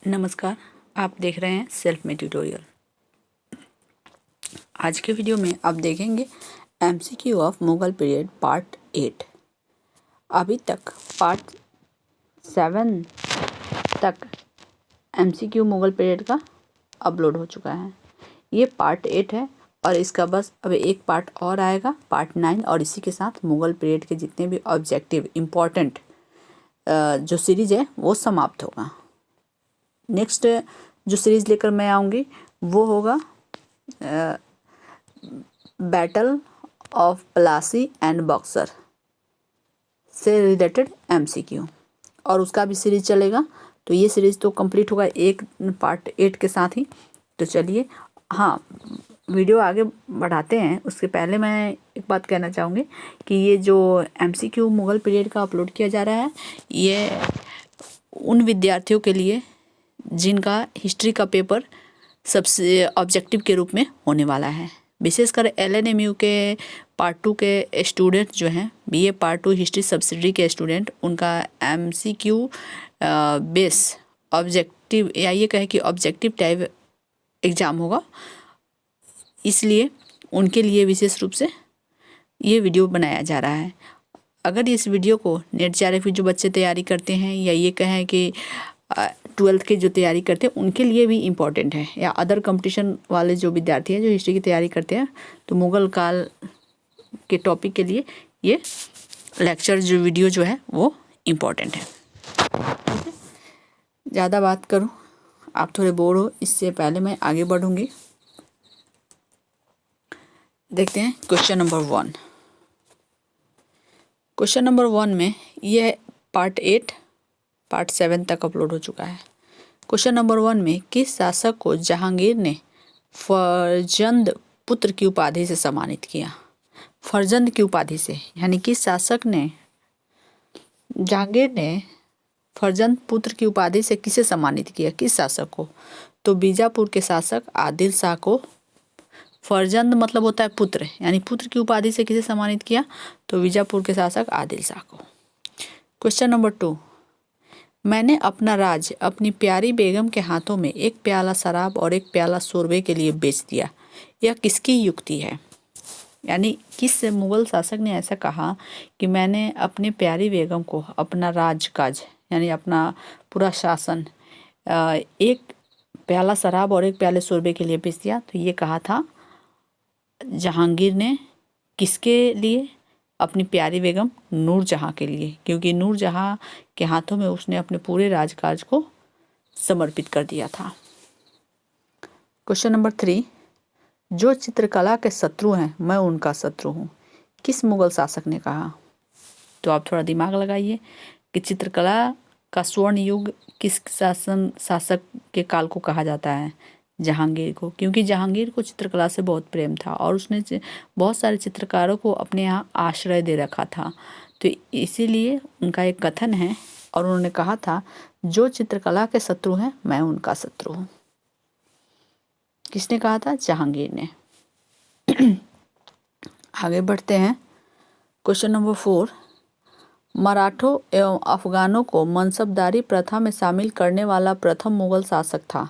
नमस्कार, आप देख रहे हैं सेल्फ मेड ट्यूटोरियल। आज के वीडियो में आप देखेंगे MCQ of Mughal period part 8। अभी तक पार्ट 7 तक एमसीक्यू मुगल पीरियड का अपलोड हो चुका है। ये पार्ट 8 है और इसका बस अब एक पार्ट और आएगा, पार्ट 9, और इसी के साथ मुगल पीरियड के जितने भी ऑब्जेक्टिव इम्पॉर्टेंट जो सीरीज है वो समाप्त होगा। नेक्स्ट जो सीरीज़ लेकर मैं आऊँगी वो होगा battle of Plassey and Buxar से रिलेटेड एमसीक्यू, और उसका भी सीरीज़ चलेगा। तो ये सीरीज़ तो कंप्लीट होगा एक पार्ट 8 के साथ ही। तो चलिए, हाँ, वीडियो आगे बढ़ाते हैं उसके पहले मैं एक बात कहना चाहूँगी कि ये जो एमसीक्यू मुगल पीरियड का अपलोड किया जा रहा है, ये उन विद्यार्थियों के लिए जिनका हिस्ट्री का पेपर सबसे ऑब्जेक्टिव के रूप में होने वाला है। विशेषकर एलएनएमयू के पार्ट 2 के स्टूडेंट जो हैं, बीए पार्ट 2 हिस्ट्री सब्सिडरी के स्टूडेंट, उनका एमसीक्यू बेस ऑब्जेक्टिव, या ये कहे कि ऑब्जेक्टिव टाइप एग्ज़ाम होगा। इसलिए उनके लिए विशेष रूप से ये वीडियो बनाया जा रहा है। अगर इस वीडियो को नेट जेआरएफ जो बच्चे तैयारी करते हैं, या ये कहें कि 12th की जो तैयारी करते हैं उनके लिए भी इम्पॉर्टेंट है, या अदर कंपटीशन वाले जो विद्यार्थी हैं जो हिस्ट्री की तैयारी करते हैं, तो मुग़ल काल के टॉपिक के लिए ये लेक्चर जो वीडियो जो है वो इम्पॉर्टेंट है। ज़्यादा बात करूं, आप थोड़े बोर हो, इससे पहले मैं आगे बढ़ूंगी। देखते हैं क्वेश्चन नंबर 1। क्वेश्चन नंबर 1 में ये पार्ट 8 पार्ट 7 तक अपलोड हो चुका है। क्वेश्चन नंबर 1 में किस शासक को जहांगीर ने फरजंद पुत्र की उपाधि से सम्मानित किया? फरजंद की उपाधि से, यानी किस शासक ने, जहांगीर ने फरजंद पुत्र की उपाधि से किसे सम्मानित किया, किस शासक को? तो बीजापुर के शासक आदिल शाह को। फरजंद मतलब होता है पुत्र, यानी पुत्र की उपाधि से किसे सम्मानित किया? तो बीजापुर के शासक आदिल शाह को। क्वेश्चन नंबर 2, मैंने अपना राज अपनी प्यारी बेगम के हाथों में एक प्याला शराब और एक प्याला शोरबे के लिए बेच दिया, यह किसकी युक्ति है? यानी किस मुगल शासक ने ऐसा कहा कि मैंने अपनी प्यारी बेगम को अपना राजकाज, यानी अपना पूरा शासन एक प्याला शराब और एक प्याले शोरबे के लिए बेच दिया? तो ये कहा था जहांगीर ने। किसके लिए? अपनी प्यारी बेगम नूरजहाँ के लिए, क्योंकि नूरजहाँ के हाथों में उसने अपने पूरे राजकाज को समर्पित कर दिया था। क्वेश्चन नंबर 3, जो चित्रकला के शत्रु हैं मैं उनका शत्रु हूँ, किस मुगल शासक ने कहा? तो आप थोड़ा दिमाग लगाइए कि चित्रकला का स्वर्ण युग किस शासक के काल को कहा जाता है? जहांगीर को, क्योंकि जहांगीर को चित्रकला से बहुत प्रेम था और उसने बहुत सारे चित्रकारों को अपने यहाँ आश्रय दे रखा था। तो इसीलिए उनका एक कथन है और उन्होंने कहा था, जो चित्रकला के शत्रु हैं मैं उनका शत्रु हूँ। किसने कहा था? जहांगीर ने। आगे बढ़ते हैं। क्वेश्चन नंबर 4, मराठों एवं अफगानों को मनसबदारी प्रथा में शामिल करने वाला प्रथम मुगल शासक था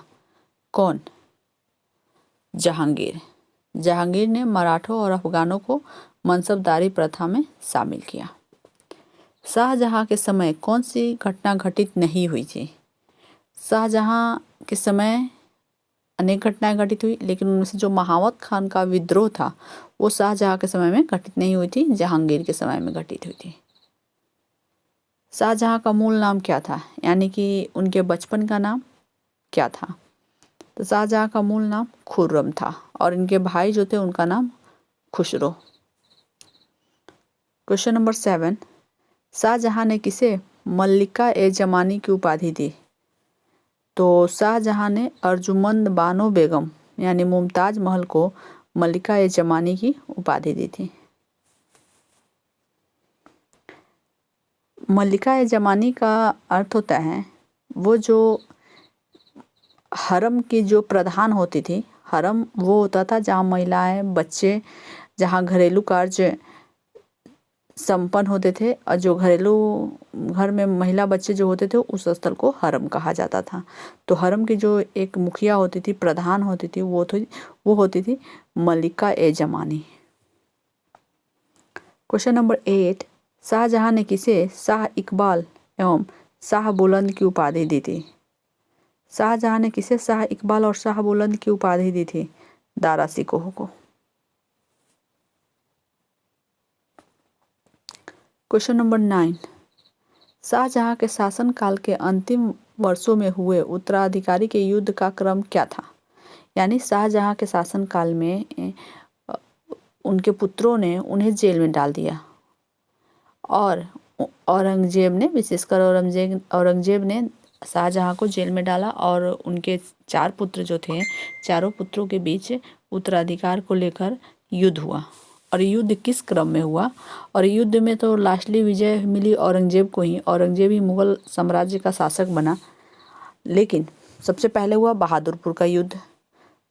कौन? जहांगीर। जहांगीर ने मराठों और अफगानों को मनसबदारी प्रथा में शामिल किया। शाहजहां के समय कौन सी घटना घटित नहीं हुई थी? शाहजहां के समय अनेक घटनाएं घटित हुई, लेकिन उनमें से जो महावत खान का विद्रोह था वो शाहजहां के समय में घटित नहीं हुई थी, जहांगीर के समय में घटित हुई थी। शाहजहां का मूल नाम क्या था, यानी कि उनके बचपन का नाम क्या था? तो शाहजहां का मूल नाम खुर्रम था और इनके भाई जो थे उनका नाम खुसरो। क्वेश्चन नंबर 7, शाहजहां ने किसे मल्लिका ए जमानी की उपाधि दी? तो शाहजहां ने अर्जुमंद बानो बेगम यानी मुमताज महल को मल्लिका ए जमानी की उपाधि दी थी। मल्लिका ए जमानी का अर्थ होता है वो जो हरम की जो प्रधान होती थी। हरम वो होता था जहाँ महिलाएं, बच्चे, जहाँ घरेलू कार्य संपन्न होते थे और जो घरेलू घर में महिला बच्चे जो होते थे उस स्थल को हरम कहा जाता था। तो हरम की जो एक मुखिया होती थी, प्रधान होती थी, वो होती थी मलिका ए जमानी। क्वेश्चन नंबर 8, शाहजहां ने किसे शाह इकबाल एवं शाह बुलंद की उपाधि दी थी? शाहजहां ने किसे शाह इकबाल और शाह बुलंद की उपाधि दी थी? दारा सिकोह को। क्वेश्चन नंबर 9, शाहजहां के शासनकाल के अंतिम वर्षों में हुए उत्तराधिकारी के युद्ध का क्रम क्या था? यानी शाहजहां के शासनकाल में उनके पुत्रों ने उन्हें जेल में डाल दिया और औरंगजेब ने, विशेषकर औरंगजेब ने शाहजहां को जेल में डाला और उनके 4 पुत्र जो थे, चारों पुत्रों के बीच उत्तराधिकार को लेकर युद्ध हुआ। और युद्ध किस क्रम में हुआ? और युद्ध में तो लास्टली विजय मिली औरंगजेब को ही। औरंगजेब ही मुगल साम्राज्य का शासक बना। लेकिन सबसे पहले हुआ बहादुरपुर का युद्ध,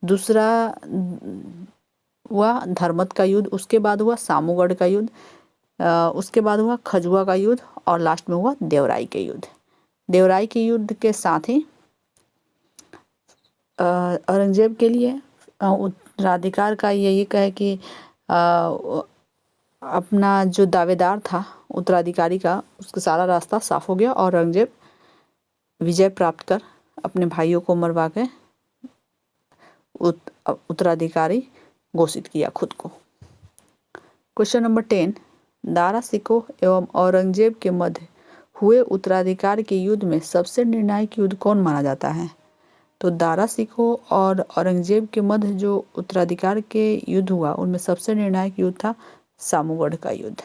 दूसरा हुआ धर्मत का युद्ध, उसके बाद हुआ सामूगढ़ का युद्ध, उसके बाद हुआ खजुआ का युद्ध और लास्ट में हुआ देवराई के युद्ध। देवराई के युद्ध के साथ ही औरंगजेब के लिए उत्तराधिकार का यही कहे कि अपना जो दावेदार था उत्तराधिकारी का, उसका सारा रास्ता साफ हो गया और औरंगजेब विजय प्राप्त कर अपने भाइयों को मरवा के उत्तराधिकारी घोषित किया खुद को। क्वेश्चन नंबर 10, दारा सिकोह एवं औरंगजेब के मध्य हुए उत्तराधिकार के युद्ध में सबसे निर्णायक युद्ध कौन माना जाता है? तो दारा सिकोह और औरंगजेब के मध्य जो उत्तराधिकार के युद्ध हुआ उनमें सबसे निर्णायक युद्ध था सामूगढ़ का युद्ध।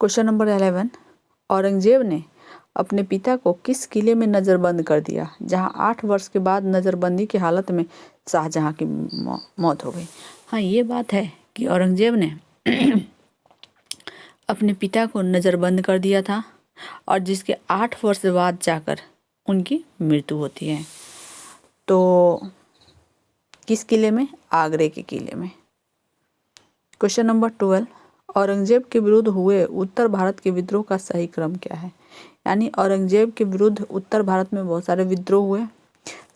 क्वेश्चन नंबर 11, औरंगजेब ने अपने पिता को किस किले में नजरबंद कर दिया जहां 8 वर्ष के बाद नजरबंदी की हालत में शाहजहां की मौत हो गई? हाँ, ये बात है कि औरंगजेब ने अपने पिता को नजरबंद कर दिया था और जिसके 8 वर्ष बाद जाकर उनकी मृत्यु होती है। तो किस किले में? आगरे के किले में। क्वेश्चन नंबर 12, औरंगजेब के विरुद्ध हुए उत्तर भारत के विद्रोह का सही क्रम क्या है? यानी औरंगजेब के विरुद्ध उत्तर भारत में बहुत सारे विद्रोह हुए।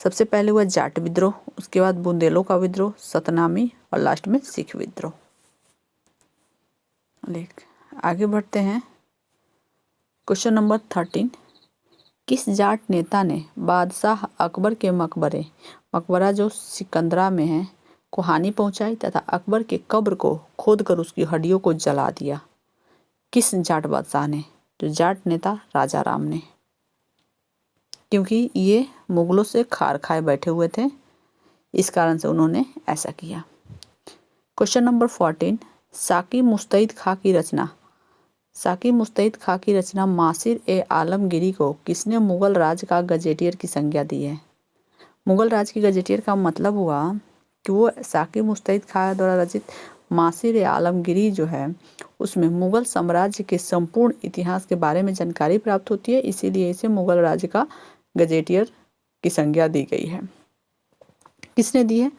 सबसे पहले हुआ जाट विद्रोह, उसके बाद बुंदेलों का विद्रोह, सतनामी और लास्ट में सिख विद्रोह। आगे बढ़ते हैं। क्वेश्चन नंबर 13, किस जाट नेता ने बादशाह अकबर के मकबरा जो सिकंदरा में है को हानि पहुंचाई तथा अकबर के कब्र को खोदकर उसकी हड्डियों को जला दिया? किस जाट बादशाह ने? तो जाट नेता राजा राम ने, क्योंकि ये मुगलों से खार खाए बैठे हुए थे, इस कारण से उन्होंने ऐसा किया। क्वेश्चन नंबर 14, साकी मुस्तैद खां की रचना मासिर ए आलमगीरी को किसने मुगल राज का गजेटियर की संज्ञा दी है? मुगल राज की गजेटियर का मतलब हुआ कि वो साकी मुस्तैद खां द्वारा रचित मासिर ए आलमगीरी जो है उसमें मुगल साम्राज्य के संपूर्ण इतिहास के बारे में जानकारी प्राप्त होती है, इसीलिए इसे मुगल राज्य का गजेटियर की संज्ञा दी गई है। किसने दी है?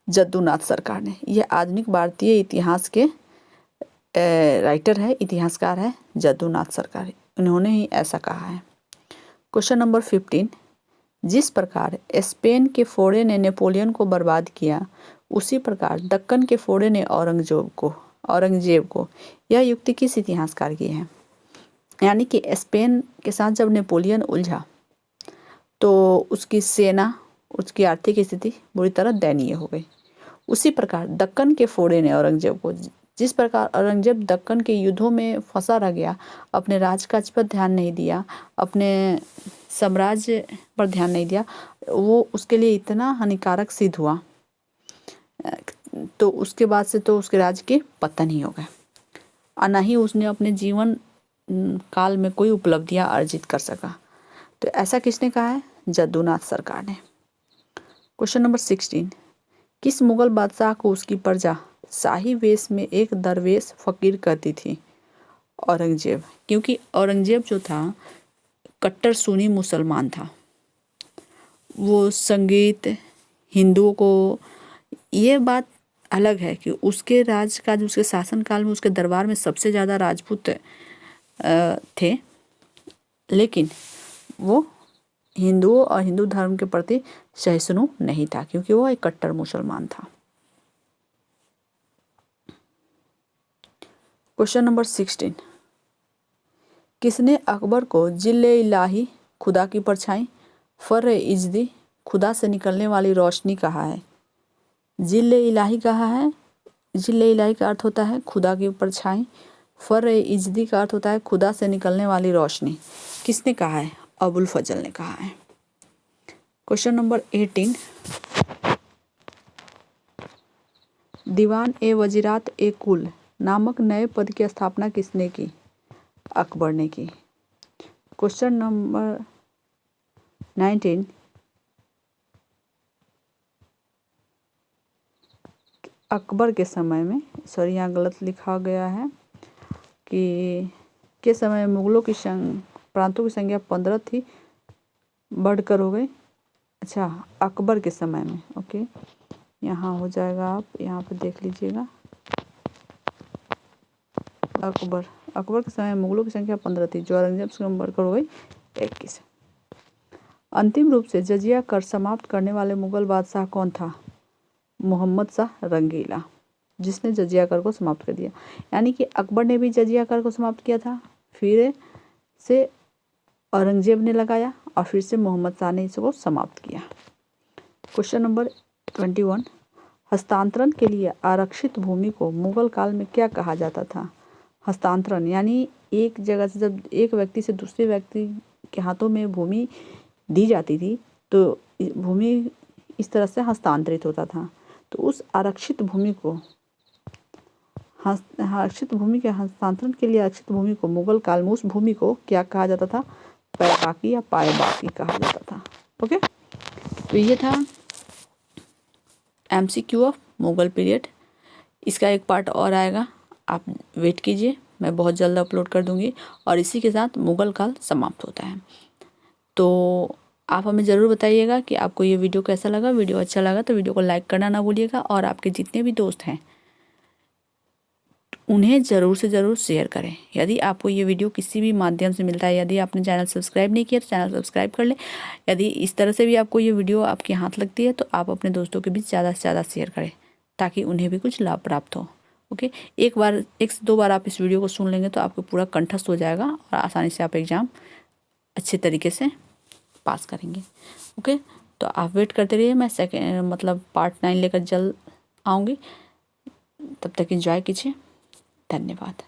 जद्दूनाथ सरकार ने। यह आधुनिक भारतीय इतिहास के राइटर है, इतिहासकार है जद्दूनाथ सरकार, उन्होंने ही ऐसा कहा है। क्वेश्चन नंबर 15, जिस प्रकार स्पेन के फोड़े ने नेपोलियन को बर्बाद किया उसी प्रकार दक्कन के फोड़े ने औरंगजेब को यह युक्ति किस इतिहासकार की है? यानी कि स्पेन के साथ जब नेपोलियन उलझा तो उसकी सेना, उसकी आर्थिक स्थिति बुरी तरह दयनीय हो गई। उसी प्रकार दक्कन के फोड़े ने औरंगजेब को, जिस प्रकार औरंगजेब दक्कन के युद्धों में फंसा रह गया, अपने राजकाज पर ध्यान नहीं दिया, अपने साम्राज्य पर ध्यान नहीं दिया, वो उसके लिए इतना हानिकारक सिद्ध हुआ तो उसके बाद से तो उसके राज्य के पतन ही हो गए और न ही उसने अपने जीवन काल में कोई उपलब्धियां अर्जित कर सका। तो ऐसा किसने कहा है? जद्दूनाथ सरकार ने। क्वेश्चन नंबर 16, किस मुगल बादशाह को उसकी प्रजा शाही वेश में एक दरवेश फकीर कहती थी? औरंगजेब, क्योंकि औरंगजेब जो था कट्टर सुन्नी मुसलमान था। वो संगीत, हिंदुओं को, ये बात अलग है कि उसके राज का जो उसके शासनकाल में उसके दरबार में सबसे ज़्यादा राजपूत थे, लेकिन वो हिंदुओं और हिंदू धर्म के प्रति सहिष्णु नहीं था क्योंकि वो एक कट्टर मुसलमान था। क्वेश्चन नंबर 16, किसने अकबर को जिल-ए-इलाही खुदा की परछाई, फर-ए-इजदी खुदा से निकलने वाली रोशनी कहा है? जिल-ए-इलाही कहा है। जिल-ए-इलाही का अर्थ होता है खुदा की परछाई, फर-ए-इजदी का अर्थ होता है खुदा से निकलने वाली रोशनी। किसने कहा है? अबुल फजल ने कहा है। क्वेश्चन नंबर 18, दीवान ए वजीरात ए कुल नामक नए पद की स्थापना किसने की? अकबर ने की। क्वेश्चन नंबर 19, अकबर के समय में, सॉरी यहाँ गलत लिखा गया है कि के समय में मुगलों की प्रांतों की संख्या 15 थी, बढ़कर हो गई। अच्छा, अकबर के समय में, ओके, यहाँ हो जाएगा, आप यहाँ पे देख लीजिएगा। अकबर के समय मुगलों की संख्या 15 थी, जो औरंगजेब से बढ़कर हो गई 21। अंतिम रूप से जजिया कर समाप्त करने वाले मुगल बादशाह कौन था? मोहम्मद शाह रंगीला, जिसने जजिया कर को समाप्त कर दिया। यानी कि अकबर ने भी जजिया कर को समाप्त किया था, फिर से औरंगजेब ने लगाया और फिर से मोहम्मद शाह ने इसको समाप्त किया। क्वेश्चन नंबर 21, हस्तांतरण के लिए आरक्षित भूमि को मुगल काल में क्या कहा जाता था? हस्तांतरण यानी एक जगह से जब एक व्यक्ति से दूसरे व्यक्ति के हाथों में भूमि दी जाती थी तो भूमि इस तरह से हस्तांतरित होता था। तो उस आरक्षित भूमि के हस्तांतरण के लिए आरक्षित भूमि को मुगल काल में उस भूमि को क्या कहा जाता था? पैबाकी या पायबाकी कहा जाता था। ओके, तो ये था MCQ ऑफ मुगल पीरियड। इसका एक पार्ट और आएगा, आप वेट कीजिए, मैं बहुत जल्द अपलोड कर दूंगी। और इसी के साथ मुगल काल समाप्त होता है। तो आप हमें ज़रूर बताइएगा कि आपको ये वीडियो कैसा लगा। वीडियो अच्छा लगा तो वीडियो को लाइक करना ना भूलिएगा, और आपके जितने भी दोस्त हैं उन्हें ज़रूर से ज़रूर शेयर करें। यदि आपको ये वीडियो किसी भी माध्यम से मिलता है, यदि आपने चैनल सब्सक्राइब नहीं किया तो चैनल सब्सक्राइब कर लें। यदि इस तरह से भी आपको ये वीडियो आपके हाथ लगती है तो आप अपने दोस्तों के बीच ज़्यादा से ज़्यादा शेयर करें ताकि उन्हें भी कुछ लाभ प्राप्त हो। ओके, एक से दो बार आप इस वीडियो को सुन लेंगे तो आपको पूरा कंठस्थ हो जाएगा और आसानी से आप एग्ज़ाम अच्छे तरीके से पास करेंगे। ओके, तो आप वेट करते रहिए, मैं पार्ट 9 लेकर जल्द आऊँगी। तब तक एंजॉय कीजिए। धन्यवाद।